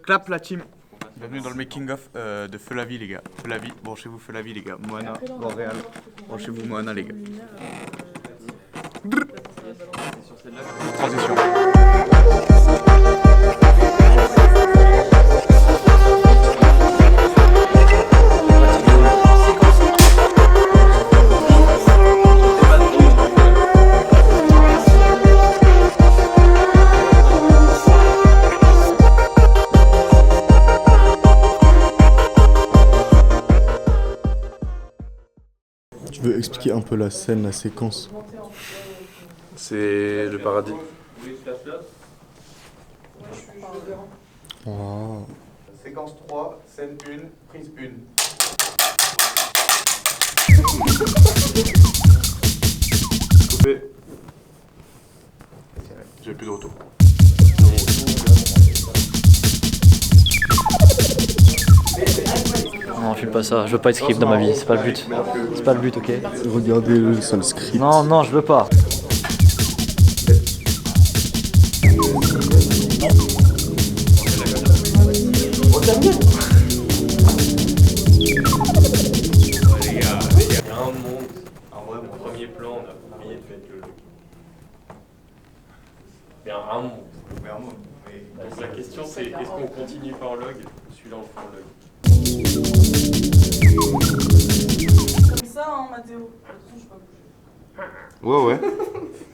Clap la team. Bienvenue dans le making of de Feu la vie les gars. Feu la vie, branchez-vous Feu la vie les gars. Moana, Montréal. Branchez-vous Moana les gars. Transition. Tu veux expliquer un peu la scène, la séquence? C'est le paradis. Oh. Séquence 3, scène 1, prise 1. Coupé. J'ai plus de retour. Non, file pas ça, je veux pas être script dans ma vie, c'est pas le but. C'est pas le but, ok? Regardez le seul script. Non, non, je veux pas. Les gars, il y a un monde. En vrai, mon premier plan, on a oublié de faire le log. Il y a un monde. Donc la question c'est, est-ce qu'on continue par log ou celui-là on fait en log? Comme ça, hein, Mathéo. Attention, je vais pas bouger. Ouais.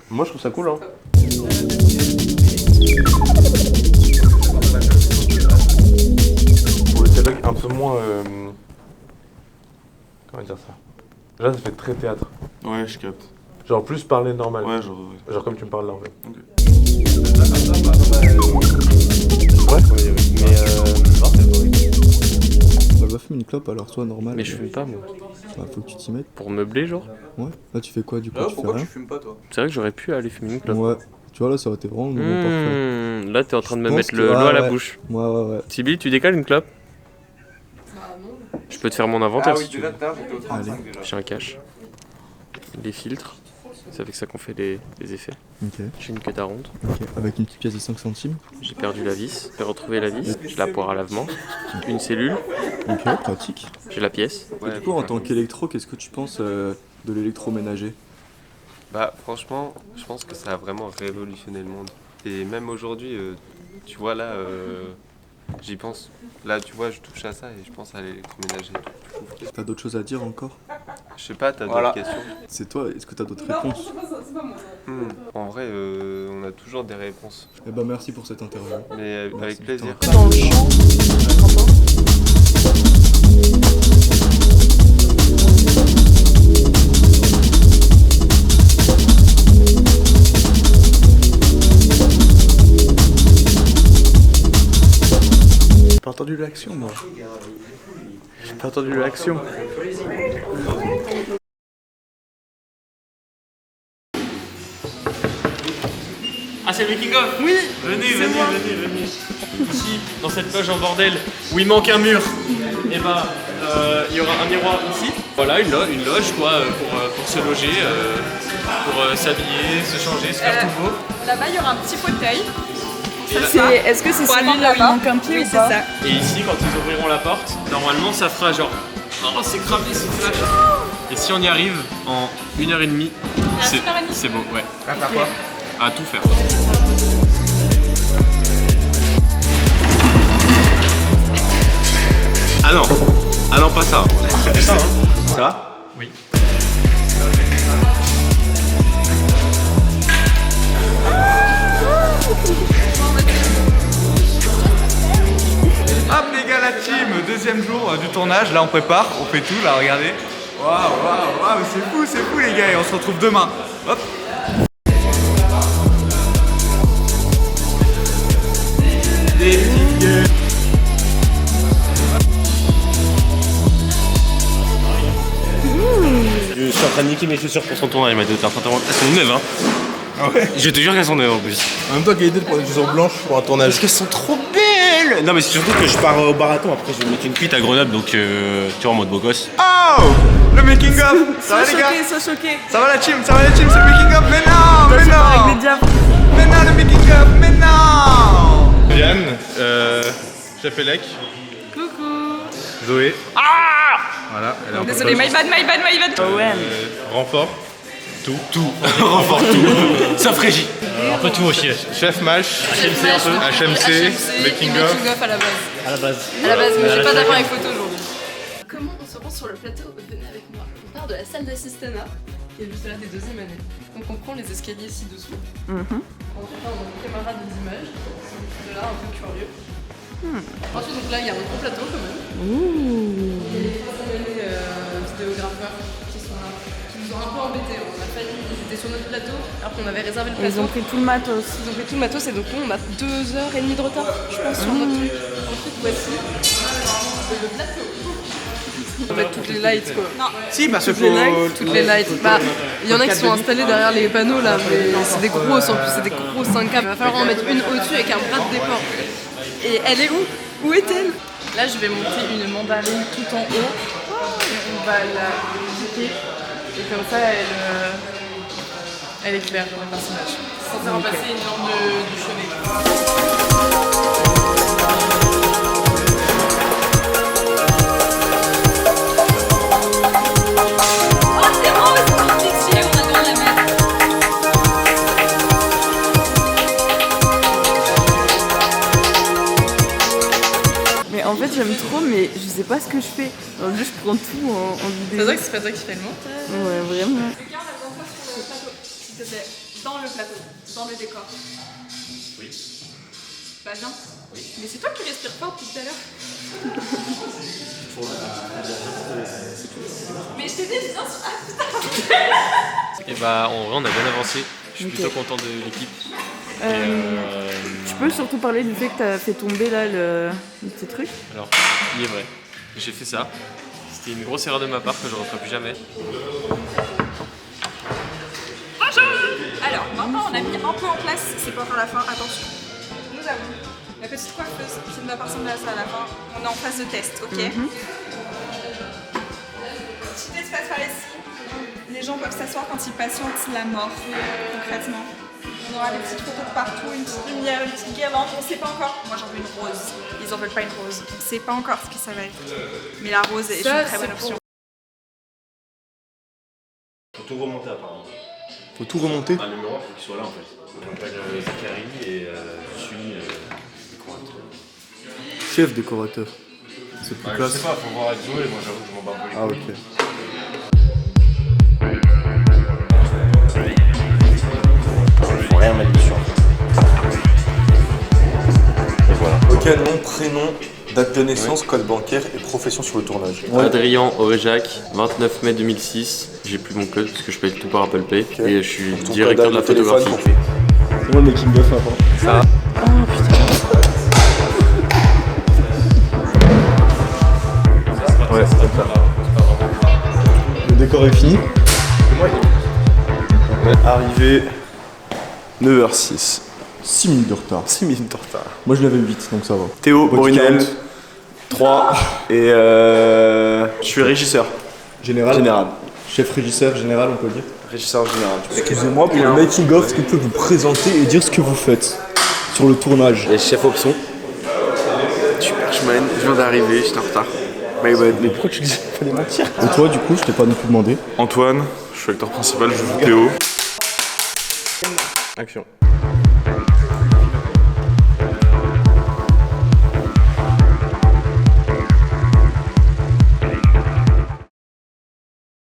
Moi je trouve ça cool hein. Pour le dialogue un peu moins... Comment dire ça? Là ça fait très théâtre. Ouais, je capte. Genre plus parler normal. Ouais, genre. Genre comme tu me parles là en fait. Ok. Ouais. Mais non, c'est pas vrai. Bah, va fumer une clope alors, toi, normal. Mais je fume pas moi. Bah, faut que tu t'y mettes. Pour meubler genre? Ouais. Là, tu fais quoi du coup? Ah, Tu fais pourquoi rien? tu fumes pas toi? C'est vrai que j'aurais pu aller fumer une clope. Ouais. Tu vois, là, ça aurait été vraiment le moment parfait. Là t'es en train de me Je pense mettre que- l'eau ah, à la ouais. bouche. Ouais. Sibyl, tu décales une clope? Je peux te faire mon inventaire si tu veux. j'étais au 35 déjà. J'ai un cache. Les filtres. C'est avec ça qu'on fait les effets. Ok. J'ai une queue à ronde. Ok. Avec une petite pièce de 5 centimes. J'ai perdu la vis. J'ai retrouvé la vis. J'ai la poire à lavement. Une cellule. Ok, pratique. J'ai la pièce. Et du coup, en tant qu'électro, qu'est-ce que tu penses de l'électroménager? Bah franchement, je pense que ça a vraiment révolutionné le monde. Et même aujourd'hui, tu vois là, j'y pense. Là, tu vois, je touche à ça et je pense à l'électroménager. T'as d'autres choses à dire encore? Je sais pas, t'as Voilà. d'autres questions? C'est toi, est-ce que t'as d'autres Non, réponses? c'est pas moi. En vrai, on a toujours des réponses. Eh bah, merci pour cette interview. Mais Merci, avec plaisir. putain. Dans le champ. J'ai pas entendu l'action moi. J'ai pas entendu l'action. Ah, c'est le making of? Oui. Venez. Ici, dans cette loge en bordel où il manque un mur, et bah il y aura un miroir ici. Voilà, une loge quoi, pour se loger, pour s'habiller, se changer, se faire tout beau. Là-bas, il y aura un petit fauteuil. Est-ce que c'est celui-là où il manque un pied ou pas? Et ici, quand ils ouvriront la porte, normalement ça fera genre oh c'est cramé, c'est flash. Et si on y arrive en 1h30, c'est beau, ouais. À faire quoi? À tout faire. Ah non, pas ça. C'est ça, hein. Ça va? Oui. Hop les gars la team, deuxième jour du tournage, là on prépare, on fait tout, là regardez. Waouh, c'est fou les gars et on se retrouve demain. Hop. Des petites gueules. Je suis en train de niquer mes chaussures pour son tournage, il m'a dit t'es en train de... Elles sont neuves, hein. Ah ouais? Je te jure qu'elles sont neuves en plus. En même temps, quelle idée de prendre des chaussures blanches pour un tournage? Parce qu'elles sont trop belles. Non mais c'est surtout que je pars au marathon, après je vais mettre une cuite à Grenoble, donc tu vois en mode beau gosse. Oh, le making of. Ça va les gars? Sois choqué. Ça va la team, c'est le making of. Mais non, Avec les diables. mais non le making of, mais non. Diane, Chef Elec. Coucou. Zoé. Voilà, elle est un peu Désolée, my bad. renfort. Renfort tout. Sauf Régie. Un peu tout aussi. Chef Mash. HMC. Making of. à la base. À la base. À la base, mais j'ai pas d'appareil photo aujourd'hui. Comment on se rend sur le plateau? Venez avec moi. On part de la salle d'assistanat, qui est juste là des deuxièmes années. Donc on prend les escaliers ci-dessous. On part dans nos camarades d'images, qui sont de là un peu curieux. Ensuite, donc là, il y a un gros plateau quand même. Et les vidéographeurs qui sont là, qui nous ont un peu embêtés. On a failli, ils étaient sur notre plateau, alors qu'on avait réservé le plateau. Ils ont pris tout le matos. Ils ont fait tout le matos et donc nous, on a 2h30 de retard, je pense, sur notre truc. Ensuite, voici le plateau. En fait, toutes les lights quoi. Non. Si, parce que Toutes les lights. Bah, il y en a qui sont installés derrière les panneaux là, mais c'est des grosses en plus, c'est des grosses 5K. Il va falloir en mettre une au-dessus avec un bras de départ. Et elle est où? Où est-elle? Là, je vais monter une mandarine tout en haut. Et on va la piquer. Et comme ça, elle éclaire dans le personnage. C'est censé remplacer une lampe du chevet. Mais en fait, j'aime trop, mais je sais pas ce que je fais. En plus, je prends tout en vidéo. C'est vrai que c'est pas toi qui fais le montage. Ouais, vraiment. Regarde la dernière fois sur le plateau, s'il te plaît. Dans le plateau, dans le décor. Oui. Bah viens. Oui. Mais c'est toi qui respires fort depuis tout à l'heure. Mais je t'ai dit, viens sur... Ah putain. Et bah en vrai on a bien avancé. Je suis plutôt content de l'équipe. Tu peux surtout parler du fait que t'as fait tomber là le petit truc. Alors, il est vrai. J'ai fait ça. C'était une grosse erreur de ma part que je ne referai plus jamais. Alors, maintenant on a mis un peu en place, c'est pas encore la fin, attention. Nous avons la petite coiffeuse qui ne va pas ressembler à ça à la fin. On est en phase de test, ok? Petit espace par ici. Les gens peuvent s'asseoir quand ils patientent la mort, concrètement. On aura des petites photos de partout, une petite lumière, une petite guirlande, on sait pas encore. Moi j'en veux une rose, ils en veulent pas une rose. On sait pas encore ce que ça va être. Mais la rose est une très bonne option. Faut tout remonter apparemment. Faut tout remonter. Ah, le miroir, faut qu'il soit là en fait. On appelle Zachary et je suis décorateur. Chef décorateur. C'est plus Je classe. sais pas, faut voir avec Zoé, moi j'avoue que je m'en bats un peu les Ah couilles. ok. Faut rien mettre dessus. Et voilà. Ok, nom, prénom, date de naissance, code bancaire et profession sur le tournage. Adrien Auréjac, 29 mai 2006. J'ai plus mon code parce que je paye tout par Apple Pay. Et je suis Ton directeur de la code téléphone photographie. C'est moi le making of avant. Ça. Ouais, c'est comme ça. Le décor est fini. Arrivé 9h06. 6 minutes de retard. 6 minutes de retard. Moi je l'avais 8 donc ça va. Théo Brunel 3 et je suis régisseur. Général. Chef régisseur général on peut le dire. Régisseur général. Excusez-moi pour le making of, est-ce que vous pouvez vous présenter et dire ce que vous faites sur le tournage? Et chef option. Superman, je viens d'arriver, j'étais en retard. Mais pourquoi tu disais qu'il fallait mentir? Et toi du coup je t'ai pas non plus demandé. Antoine, je suis acteur principal, je joue Théo. Action.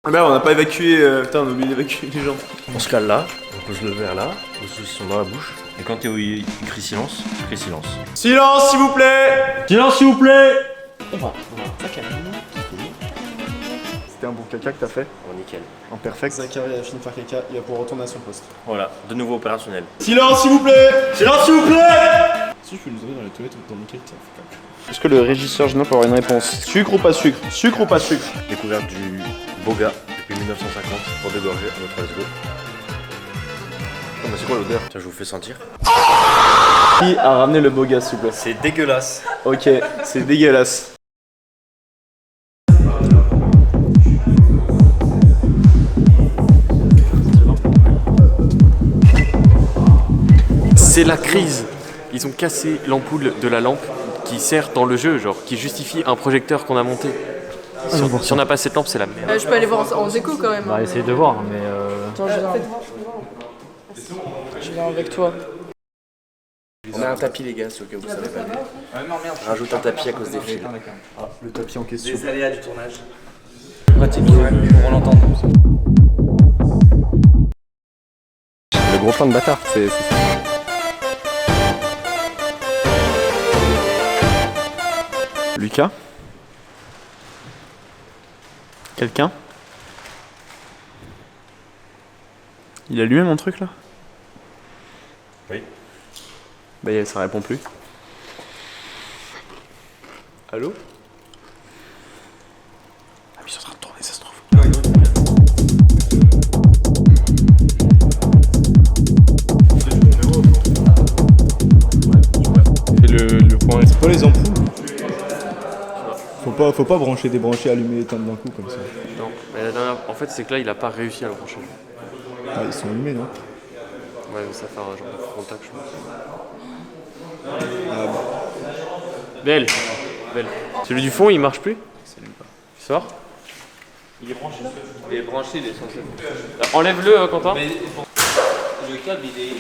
Ah merde on n'a pas évacué, putain on a oublié d'évacuer les gens. On se cale là, on pose le verre là, les saucissons dans la bouche. Et quand Théo il crie silence, je crie silence. Silence s'il vous plaît. Silence s'il vous plaît. C'était un bon caca que t'as fait? Bon nickel. En perfect. Zachary a fini de faire caca, il va pouvoir retourner à son poste. Voilà, de nouveau opérationnel. Silence s'il vous plaît. Silence s'il vous plaît. Si je peux nous aller dans les toilettes ou dans nickel, tiens. Est-ce que le régisseur général peut avoir une réponse? Sucre ou pas sucre? Sucre ou pas sucre? Découverte du Boga depuis 1950 pour dégorger à notre let's go. Oh, mais c'est quoi l'odeur? Tiens, je vous fais sentir. Qui a ramené le Boga s'il vous plaît? C'est dégueulasse. Ok, c'est dégueulasse. C'est la crise. Ils ont cassé l'ampoule de la lampe qui sert dans le jeu, genre qui justifie un projecteur qu'on a monté. Si on n'a pas cette lampe, c'est la merde. Je peux aller voir en déco quand même. On va essayer de voir, mais Attends, je viens avec toi. On a un tapis les gars, c'est au cas où vous savez pas. Rajoute un tapis à cause des fils. Le tapis en question. Les aléas du tournage. pratique pour l'entendre. Le gros plan de bâtard, c'est ça. Lucas? Quelqu'un? Il a allumé mon truc là? Oui. Bah ça répond plus. Allô? Ah mais ils sont en train de tourner, ça se trouve. Et le point, c'est pas les ampoules. Faut pas brancher, débrancher, allumer, éteindre d'un coup comme ça. Non, mais la dernière, en fait c'est que là il a pas réussi à le brancher. Ah, ils sont allumés, non? Ouais, mais ça fait un genre de contact, je pense. Ah bah. Belle. Celui du fond il marche plus? Tu sors? Il est branché. Il est branché, il est censé. Enlève-le, Quentin. Mais le câble il est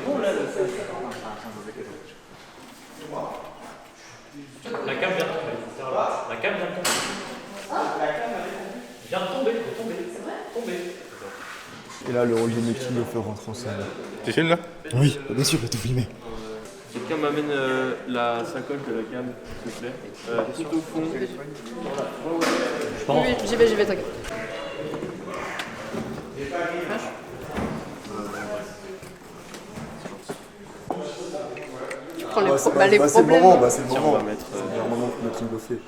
bon là, La cam vient de tomber. La cam vient de tomber. Vient de tomber, tomber. Et là, le rôle de Meki me fait rentrer en salle. Tu filmes là? Oui, bien sûr, j'ai tout filmé. Quelqu'un m'amène la sacoche de la cam, s'il te plaît. Tout au fond. Oui, j'y vais, t'inquiète. Tu prends les, c'est les le problèmes. moment, c'est le Tiens, moment. on va mettre. C'est le meilleur moment pour mettre une buffet.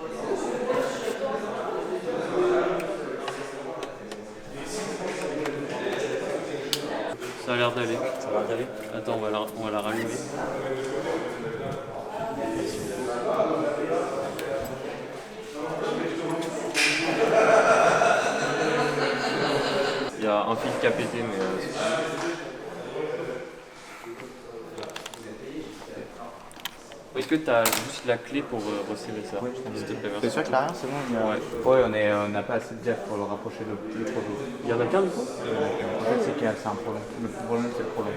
Ça a l'air d'aller. Attends, on va la rallumer. Il y a un fil qui a pété, mais c'est pas grave. Est-ce que tu as juste la clé pour resserrer ça? Ouais, s'il te plaît, merci. T'es sûr que l'arrière c'est bon? Ouais, on n'a pas assez de jack pour le rapprocher le projet. Il y en a qu'un du coup? En fait, c'est qu'il y a un problème. Le problème, c'est le problème.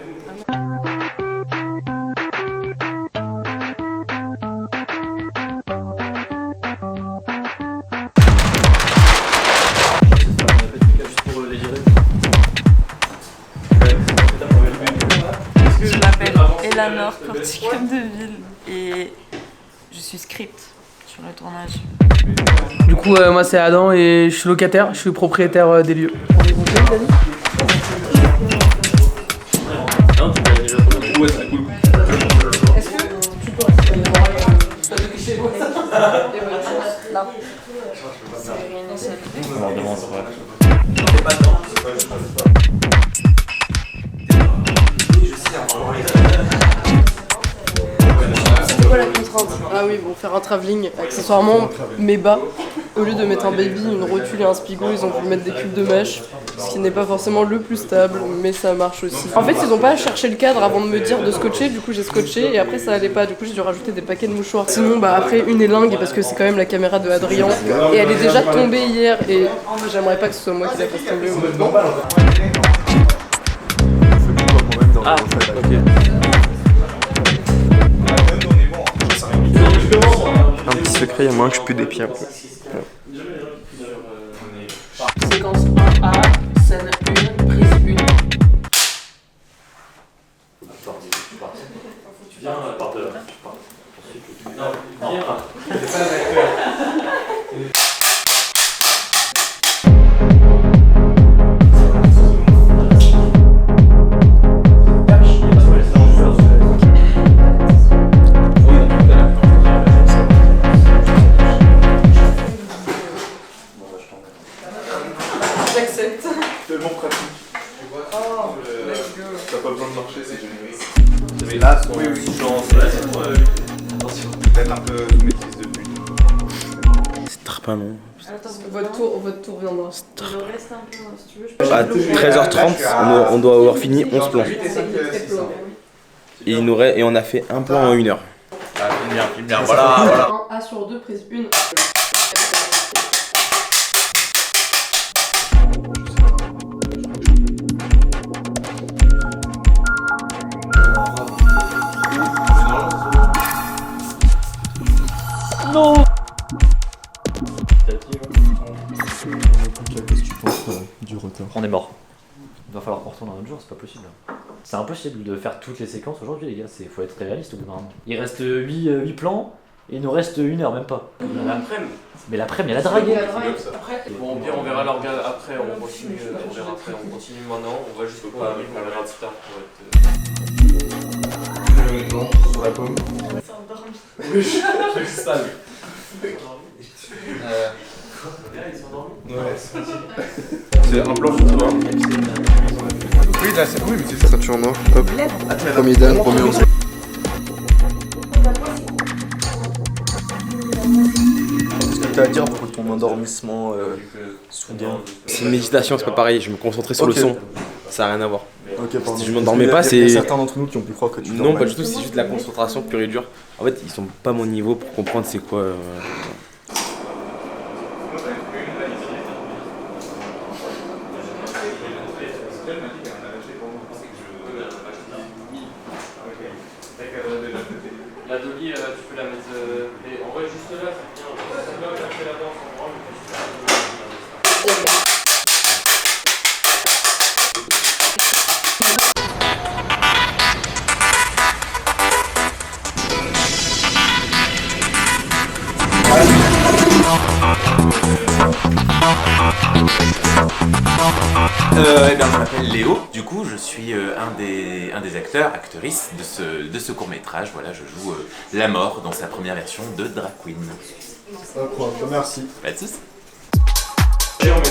Je m'appelle Eleanor, corticum de ville, et je suis script sur le tournage. Du coup, moi c'est Adam et je suis locataire, je suis propriétaire des lieux. On est complet, Dani? Ouais, c'est cool. Est-ce que tu peux aller voir là? C'est réinitialisé. C'était quoi la contrainte? Ah oui, bon, faire un travelling, accessoirement mes bas. Au lieu de mettre un baby, une rotule et un spigot, ils ont voulu mettre des cubes de mèche, ce qui n'est pas forcément le plus stable, mais ça marche aussi. En fait, ils n'ont pas cherché le cadre avant de me dire de scotcher, du coup j'ai scotché et après ça allait pas, du coup j'ai dû rajouter des paquets de mouchoirs. Sinon, bah après une élingue parce que c'est quand même la caméra de Adrien et elle est déjà tombée hier et j'aimerais pas que ce soit moi qui la fasse tomber. Ah, ok. Un petit secret, il y a moyen que je pue des pieds un peu. Séquence 1A, scène 1, prise 1. Viens, par de là. Non, viens. J'accepte. Tellement pratique. Oh, let's go. T'as pas besoin de marcher, c'est génial. Là, oui, attention, peut-être un peu maîtrise de but. C'est très pas long. Attends, votre tour viendra. Je reste un peu, si tu veux. Je peux À 13h30, on doit avoir fini 11 plans. Et on a fait un plan en 1 heure. filme bien, voilà. Un A sur 2 prise 1. Non. Qu'est-ce que tu penses du retard? On est mort. Il va falloir qu'on retourne un autre jour, c'est pas possible. C'est impossible de faire toutes les séquences aujourd'hui, les gars. Faut être réaliste au bout d'un moment. Il reste 8 plans et il nous reste 1 heure, même pas. L'après-midi. Mais l'après-midi, il y a la drague. Bon, bien, on verra l'organe après, on continue. On verra après, on continue maintenant. On va juste pas arriver, on verra plus tard pour être. Sur la paume. C'est endormi. Oui, je suis sale. Ils sont endormis. Ouais. C'est un plan sur toi. Oui, là, c'est oui, mais c'est ça. Tu en noir. Hop. Premier dan, premier on. Qu'est-ce que tu as à dire pour ton endormissement soudain? C'est une méditation, c'est pas pareil. Je me concentrais sur le son. Ça n'a rien à voir. Ok, pardon. Si je m'endormais pas, c'est. Il y a certains d'entre nous qui ont pu croire que tu dormais. Non, pas du tout, c'est juste de la concentration pure et dure. En fait, ils sont pas à mon niveau pour comprendre c'est quoi. La dolly, tu peux la mettre. Et en vrai, juste là, c'est bien. Ça doit chercher la danse en grand, Eh bien, je m'appelle Léo, du coup je suis un des acteurs, actrices de ce court-métrage. Voilà, je joue la mort dans sa première version de Drag Queen. Incroyable, merci. Pas de soucis. Par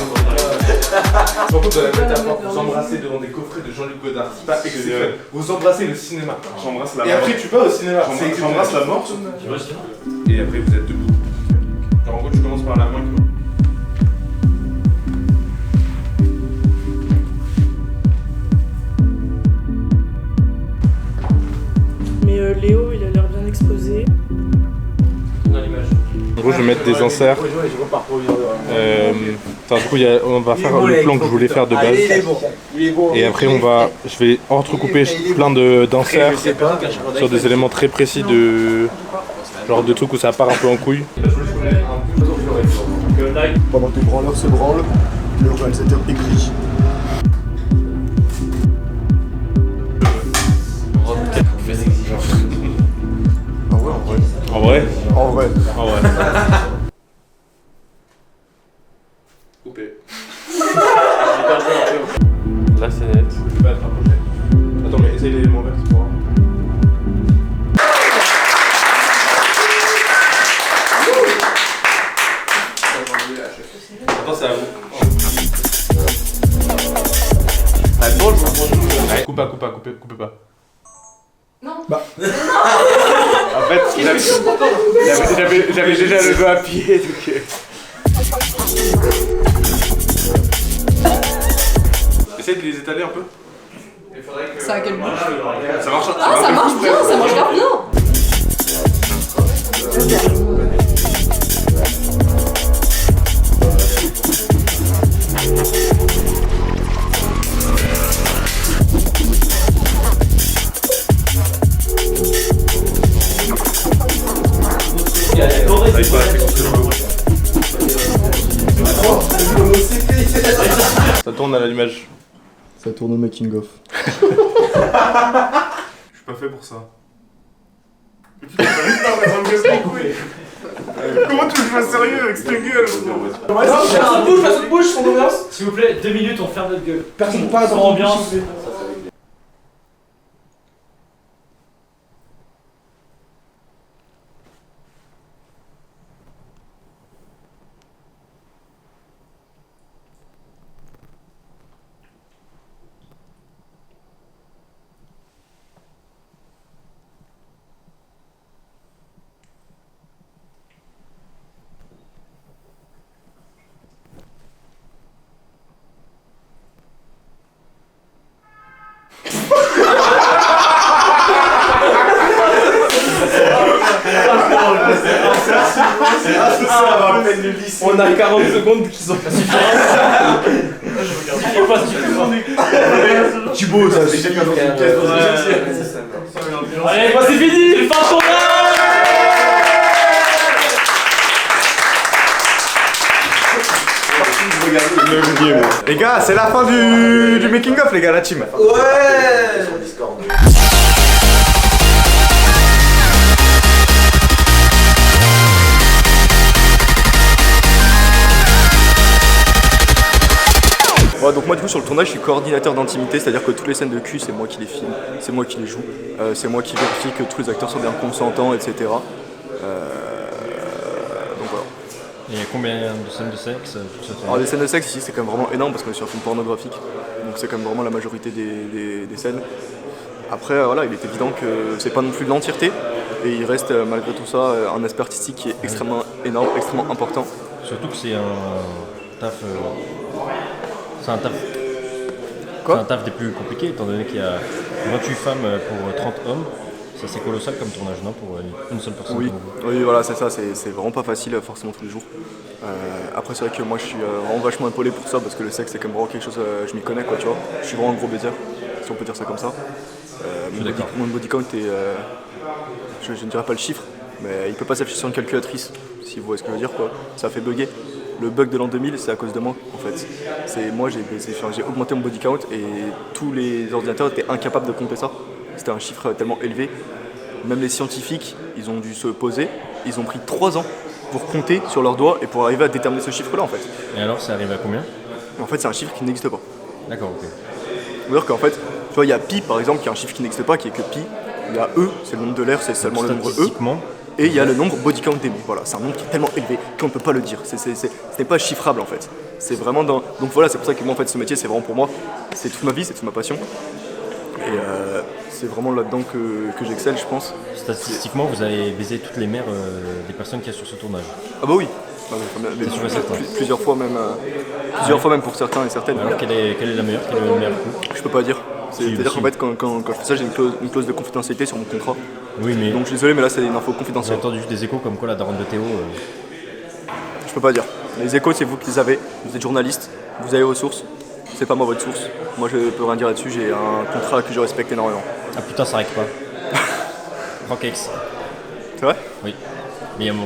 contre, de la métaphore, vous embrassez devant des coffrets de Jean-Luc Godard. C'est pas exceptionnel. Vous embrassez le cinéma. J'embrasse la mort. Et après, tu vas au cinéma. J'embrasse la mort. Et après, vous êtes debout. Genre, en gros, tu commences par la main. Mais Léo, il a l'air bien exposé. En gros, je vais mettre des inserts. Du coup, on va faire le plan que je voulais faire de base. Et après, je vais entrecouper plein d'inserts sur des éléments très précis genre de trucs où ça part un peu en couille. Pendant que les branleurs se branlent, le réalisateur écrit. En vrai? En vrai. En vrai. Coupé. Là, c'est net. Tu peux pas te rapprocher. Attends, mais essaye l'élément vert, c'est pour voir. Attends, c'est à vous. Coupe pas, coupez pas. Non. Bah. En fait, j'avais déjà le doigt appuyé, donc. Essaye de les étaler un peu. Ça a quel goût? Ça marche. Ah, ça marche bien, ça marche grave bien. Ça tourne à l'allumage. Ça tourne au making of. Je suis pas fait pour ça. Comment tu veux que je sois sérieux avec cette gueule? Passe de bouche, son ambiance. S'il vous plaît, 2 minutes, on ferme notre gueule. Personne pas sans ambiance. Ça va peine le lycée. On a 40 secondes qui sont pas suffisantes. Tu bosses, c'est chacun dans une pièce. Allez, c'est fini, le fin tournage. Les gars, c'est la fin du making of, les gars, la team. Ouais. Ouais, donc moi du coup sur le tournage je suis coordinateur d'intimité, c'est-à-dire que toutes les scènes de cul c'est moi qui les filme, c'est moi qui les joue, c'est moi qui vérifie que tous les acteurs sont bien consentants, etc. Donc voilà. Et il y a combien de scènes de sexe? Alors les scènes de sexe ici c'est quand même vraiment énorme parce qu'on est sur un film pornographique, donc c'est quand même vraiment la majorité des scènes. Après voilà, il est évident que c'est pas non plus de l'entièreté et il reste malgré tout ça un aspect artistique qui est extrêmement énorme, extrêmement important. Surtout que c'est un taf... C'est un taf. Quoi ? C'est un taf des plus compliqués étant donné qu'il y a 28 femmes pour 30 hommes. Ça c'est colossal comme tournage, non, pour une seule personne? Oui, oui voilà, c'est ça, c'est vraiment pas facile forcément tous les jours. Après c'est vrai que moi je suis vraiment vachement épaulé pour ça parce que le sexe c'est quand même vraiment quelque chose, je m'y connais quoi, tu vois. Je suis vraiment un gros baiser, si on peut dire ça comme ça. Mon body count est, je ne dirais pas le chiffre, mais il peut pas s'afficher sur une calculatrice, si vous voyez ce que je veux dire quoi. Ça fait bugger. Le bug de l'an 2000, c'est à cause de moi, en fait. C'est moi, j'ai augmenté mon body count et tous les ordinateurs étaient incapables de compter ça. C'était un chiffre tellement élevé. Même les scientifiques, ils ont dû se poser. Ils ont pris 3 ans pour compter sur leurs doigts et pour arriver à déterminer ce chiffre-là, en fait. Et alors, ça arrive à combien? En fait, c'est un chiffre qui n'existe pas. D'accord, ok. C'est-à-dire qu'en fait, tu vois, il y a pi, par exemple, qui est un chiffre qui n'existe pas, qui est que pi. Il y a E, c'est le nombre de l'air, c'est seulement le nombre E. Et il y a le nombre body count début. Voilà, c'est un nombre qui est tellement élevé qu'on ne peut pas le dire. Ce n'est pas chiffrable en fait. C'est vraiment dans. Donc voilà, c'est pour ça que moi en fait ce métier c'est vraiment pour moi. C'est toute ma vie, c'est toute ma passion. Et c'est vraiment là-dedans que j'excelle, je pense. Statistiquement, vous avez baisé toutes les mères des personnes qu'il y a sur ce tournage. Ah bah oui. Plusieurs fois même. Plusieurs fois même pour certains et certaines. Alors quelle est la meilleure? Quel est le meilleur coup? Je peux pas dire. C'est-à-dire qu'en fait, quand je fais ça, j'ai une clause de confidentialité sur mon contrat. Oui, mais. Donc je suis désolé, mais là, c'est une info confidentielle. J'ai entendu des échos comme quoi la daronne de Théo. Je peux pas dire. Les échos, c'est vous qui les avez. Vous êtes journaliste, vous avez vos sources. C'est pas moi votre source. Moi, je peux rien dire là-dessus. J'ai un contrat que je respecte énormément. Ah putain, ça règle pas. Rock X. C'est vrai? Oui. Mais il y a mon.